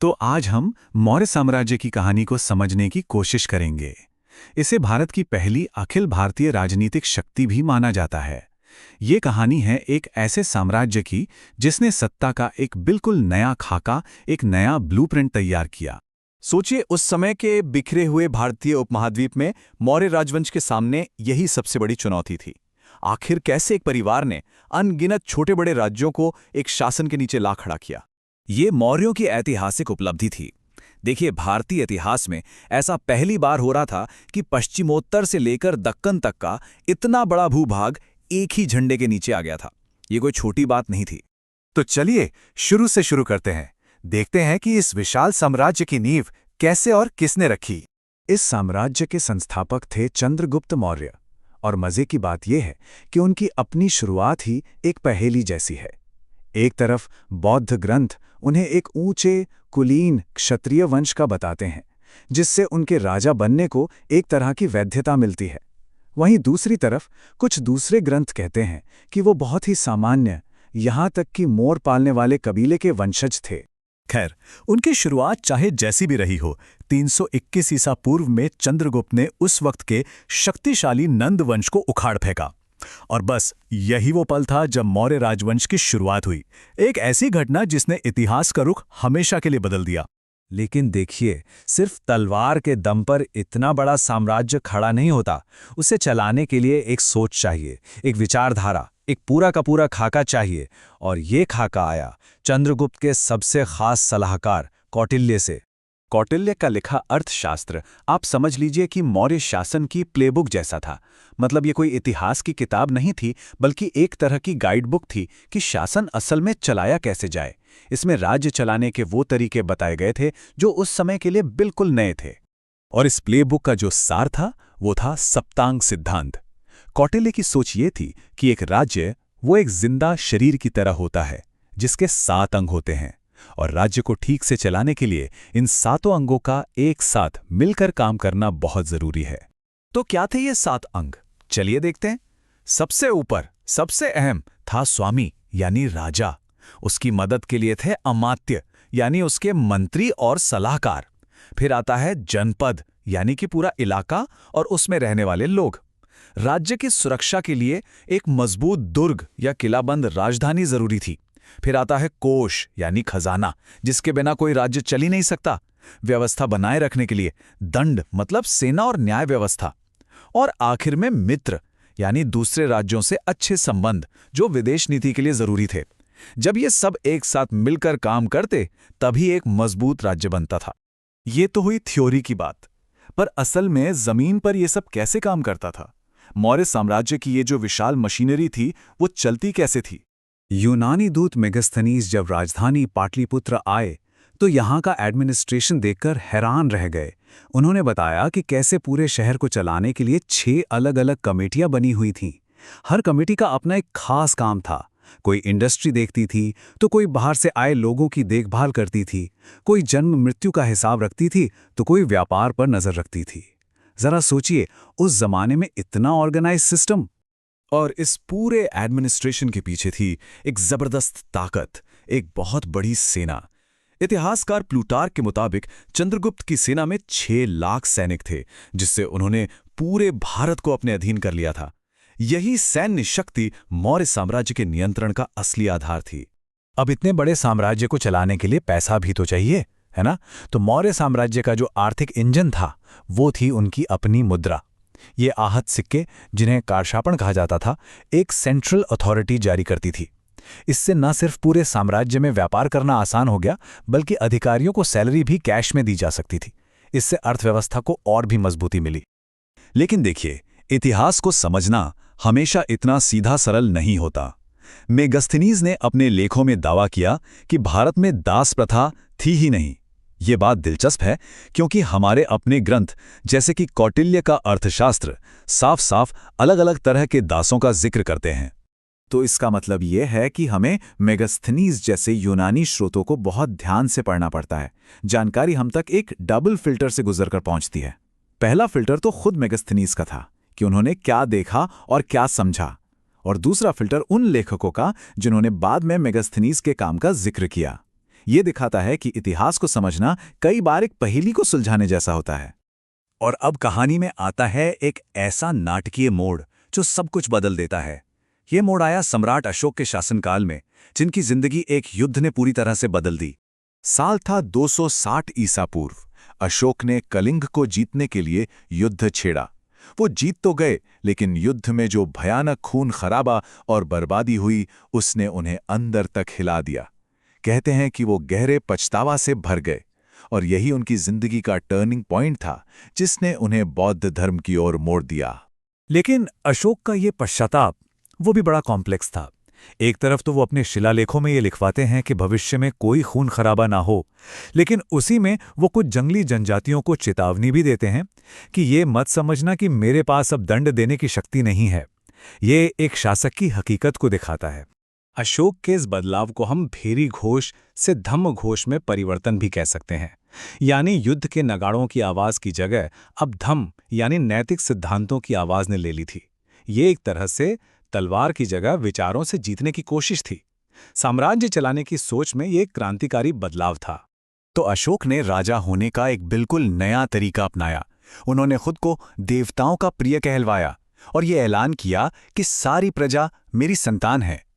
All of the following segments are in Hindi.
तो आज हम मौर्य साम्राज्य की कहानी को समझने की कोशिश करेंगे। इसे भारत की पहली अखिल भारतीय राजनीतिक शक्ति भी माना जाता है। ये कहानी है एक ऐसे साम्राज्य की जिसने सत्ता का एक बिल्कुल नया खाका, एक नया ब्लूप्रिंट तैयार किया। सोचिए, उस समय के बिखरे हुए भारतीय उपमहाद्वीप में मौर्य राजवंश के सामने यही सबसे बड़ी चुनौती थी। आखिर कैसे एक परिवार ने अनगिनत छोटे बड़े राज्यों को एक शासन के नीचे ला खड़ा किया। ये मौर्यों की ऐतिहासिक उपलब्धि थी। देखिए, भारतीय इतिहास में ऐसा पहली बार हो रहा था कि पश्चिमोत्तर से लेकर दक्कन तक का इतना बड़ा भूभाग एक ही झंडे के नीचे आ गया था। ये कोई छोटी बात नहीं थी। तो चलिए शुरू से शुरू करते हैं। देखते हैं कि इस विशाल साम्राज्य की नींव कैसे और किसने रखी। इस साम्राज्य के संस्थापक थे चंद्रगुप्त मौर्य, और मजे की बात यह है कि उनकी अपनी शुरुआत ही एक पहेली जैसी है। एक तरफ बौद्ध ग्रंथ उन्हें एक ऊंचे कुलीन क्षत्रिय वंश का बताते हैं, जिससे उनके राजा बनने को एक तरह की वैधता मिलती है। वहीं दूसरी तरफ कुछ दूसरे ग्रंथ कहते हैं कि वो बहुत ही सामान्य, यहाँ तक कि मोर पालने वाले कबीले के वंशज थे। खैर, उनकी शुरुआत चाहे जैसी भी रही हो, 321 ईसा पूर्व में चंद्रगुप्त ने उस वक्त के शक्तिशाली नंद वंश को उखाड़ फेंका। और बस यही वो पल था जब मौर्य राजवंश की शुरुआत हुई। एक ऐसी घटना जिसने इतिहास का रुख हमेशा के लिए बदल दिया। लेकिन देखिए, सिर्फ तलवार के दम पर इतना बड़ा साम्राज्य खड़ा नहीं होता। उसे चलाने के लिए एक सोच चाहिए, एक विचारधारा, एक पूरा का पूरा खाका चाहिए। और ये खाका आया चंद्रगुप्त के सबसे खास सलाहकार कौटिल्य से। कौटिल्य का लिखा अर्थशास्त्र आप समझ लीजिए कि मौर्य शासन की प्लेबुक जैसा था। मतलब ये कोई इतिहास की किताब नहीं थी, बल्कि एक तरह की गाइडबुक थी कि शासन असल में चलाया कैसे जाए। इसमें राज्य चलाने के वो तरीके बताए गए थे जो उस समय के लिए बिल्कुल नए थे। और इस प्लेबुक का जो सार था वो था सप्तांग सिद्धांत। कौटिल्य की सोच ये थी कि एक राज्य वो एक जिंदा शरीर की तरह होता है जिसके 7 अंग होते हैं, और राज्य को ठीक से चलाने के लिए इन 7 अंगों का एक साथ मिलकर काम करना बहुत जरूरी है। तो क्या थे ये 7 अंग? चलिए देखते हैं। सबसे ऊपर, सबसे अहम था स्वामी यानी राजा। उसकी मदद के लिए थे अमात्य यानी उसके मंत्री और सलाहकार। फिर आता है जनपद यानी कि पूरा इलाका और उसमें रहने वाले लोग। राज्य की सुरक्षा के लिए एक मजबूत दुर्ग या किलाबंद राजधानी जरूरी थी। फिर आता है कोष यानी खजाना, जिसके बिना कोई राज्य चल ही नहीं सकता। व्यवस्था बनाए रखने के लिए दंड मतलब सेना और न्याय व्यवस्था। और आखिर में मित्र यानी दूसरे राज्यों से अच्छे संबंध, जो विदेश नीति के लिए जरूरी थे। जब ये सब एक साथ मिलकर काम करते तभी एक मजबूत राज्य बनता था। ये तो हुई थ्योरी की बात, पर असल में जमीन पर यह सब कैसे काम करता था? मौर्य साम्राज्य की ये जो विशाल मशीनरी थी वो चलती कैसे थी? यूनानी दूत मेगस्थनीज जब राजधानी पाटलिपुत्र आए तो यहाँ का एडमिनिस्ट्रेशन देखकर हैरान रह गए। उन्होंने बताया कि कैसे पूरे शहर को चलाने के लिए 6 अलग-अलग कमेटियां बनी हुई थीं। हर कमेटी का अपना एक खास काम था। कोई इंडस्ट्री देखती थी तो कोई बाहर से आए लोगों की देखभाल करती थी, कोई जन्म मृत्यु का हिसाब रखती थी तो कोई व्यापार पर नजर रखती थी। जरा सोचिए, उस जमाने में इतना ऑर्गेनाइज सिस्टम। और इस पूरे एडमिनिस्ट्रेशन के पीछे थी एक जबरदस्त ताकत, एक बहुत बड़ी सेना। इतिहासकार प्लूटार्क के मुताबिक चंद्रगुप्त की सेना में 6 लाख सैनिक थे, जिससे उन्होंने पूरे भारत को अपने अधीन कर लिया था। यही सैन्य शक्ति मौर्य साम्राज्य के नियंत्रण का असली आधार थी। अब इतने बड़े साम्राज्य को चलाने के लिए पैसा भी तो चाहिए, है ना? तो मौर्य साम्राज्य का जो आर्थिक इंजन था वो थी उनकी अपनी मुद्रा। ये आहत सिक्के, जिन्हें कारशापण कहा जाता था, एक सेंट्रल अथॉरिटी जारी करती थी। इससे न सिर्फ पूरे साम्राज्य में व्यापार करना आसान हो गया, बल्कि अधिकारियों को सैलरी भी कैश में दी जा सकती थी। इससे अर्थव्यवस्था को और भी मजबूती मिली। लेकिन देखिए, इतिहास को समझना हमेशा इतना सीधा सरल नहीं होता। मेगस्थनीज ने अपने लेखों में दावा किया कि भारत में दास प्रथा थी ही नहीं। ये बात दिलचस्प है क्योंकि हमारे अपने ग्रंथ जैसे कि कौटिल्य का अर्थशास्त्र साफ साफ अलग अलग तरह के दासों का जिक्र करते हैं। तो इसका मतलब यह है कि हमें मेगस्थनीज जैसे यूनानी स्रोतों को बहुत ध्यान से पढ़ना पड़ता है। जानकारी हम तक एक डबल फिल्टर से गुजरकर पहुंचती है। पहला फिल्टर तो खुद मेगस्थनीज का था कि उन्होंने क्या देखा और क्या समझा, और दूसरा फिल्टर उन लेखकों का जिन्होंने बाद में मेगस्थनीज के काम का जिक्र किया। ये दिखाता है कि इतिहास को समझना कई बार एक पहेली को सुलझाने जैसा होता है। और अब कहानी में आता है एक ऐसा नाटकीय मोड़ जो सब कुछ बदल देता है। ये मोड़ आया सम्राट अशोक के शासनकाल में, जिनकी जिंदगी एक युद्ध ने पूरी तरह से बदल दी। साल था 260 ईसा पूर्व। अशोक ने कलिंग को जीतने के लिए युद्ध छेड़ा। वो जीत तो गए, लेकिन युद्ध में जो भयानक खून खराबा और बर्बादी हुई, उसने उन्हें अंदर तक हिला दिया। कहते हैं कि वो गहरे पछतावा से भर गए, और यही उनकी जिंदगी का टर्निंग पॉइंट था, जिसने उन्हें बौद्ध धर्म की ओर मोड़ दिया। लेकिन अशोक का ये पश्चाताप वो भी बड़ा कॉम्प्लेक्स था। एक तरफ तो वो अपने शिलालेखों में ये लिखवाते हैं कि भविष्य में कोई खून खराबा ना हो, लेकिन उसी में वो कुछ जंगली जनजातियों को चेतावनी भी देते हैं कि ये मत समझना कि मेरे पास अब दंड देने की शक्ति नहीं है। ये एक शासक की हकीकत को दिखाता है। अशोक के इस बदलाव को हम भेरी घोष से धम्म घोष में परिवर्तन भी कह सकते हैं। यानी युद्ध के नगाड़ों की आवाज की जगह अब धम्म यानी नैतिक सिद्धांतों की आवाज ने ले ली थी। ये एक तरह से तलवार की जगह विचारों से जीतने की कोशिश थी। साम्राज्य चलाने की सोच में ये एक क्रांतिकारी बदलाव था। तो अशोक ने राजा होने का एक बिल्कुल नया तरीका अपनाया। उन्होंने खुद को देवताओं का प्रिय कहलवाया और ये ऐलान किया कि सारी प्रजा मेरी संतान है।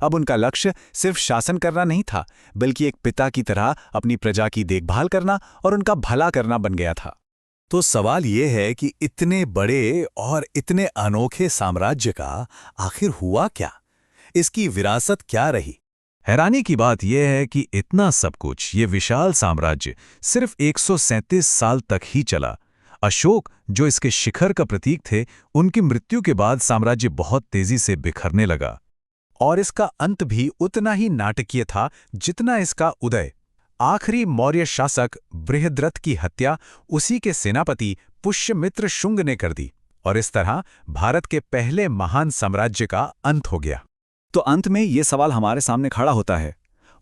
अब उनका लक्ष्य सिर्फ शासन करना नहीं था, बल्कि एक पिता की तरह अपनी प्रजा की देखभाल करना और उनका भला करना बन गया था। तो सवाल ये है कि इतने बड़े और इतने अनोखे साम्राज्य का आखिर हुआ क्या? इसकी विरासत क्या रही? हैरानी की बात यह है कि इतना सब कुछ, ये विशाल साम्राज्य सिर्फ 137 साल तक ही चला। अशोक, जो इसके शिखर का प्रतीक थे, उनकी मृत्यु के बाद साम्राज्य बहुत तेजी से बिखरने लगा। और इसका अंत भी उतना ही नाटकीय था जितना इसका उदय। आखिरी मौर्य शासक बृहद्रथ की हत्या उसी के सेनापति पुष्यमित्र शुंग ने कर दी, और इस तरह भारत के पहले महान साम्राज्य का अंत हो गया। तो अंत में ये सवाल हमारे सामने खड़ा होता है,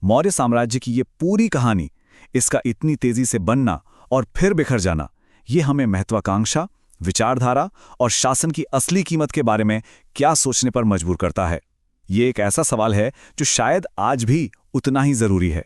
मौर्य साम्राज्य की ये पूरी कहानी, इसका इतनी तेजी से बनना और फिर बिखर जाना, ये हमें महत्वाकांक्षा, विचारधारा और शासन की असली कीमत के बारे में क्या सोचने पर मजबूर करता है। ये एक ऐसा सवाल है जो शायद आज भी उतना ही जरूरी है।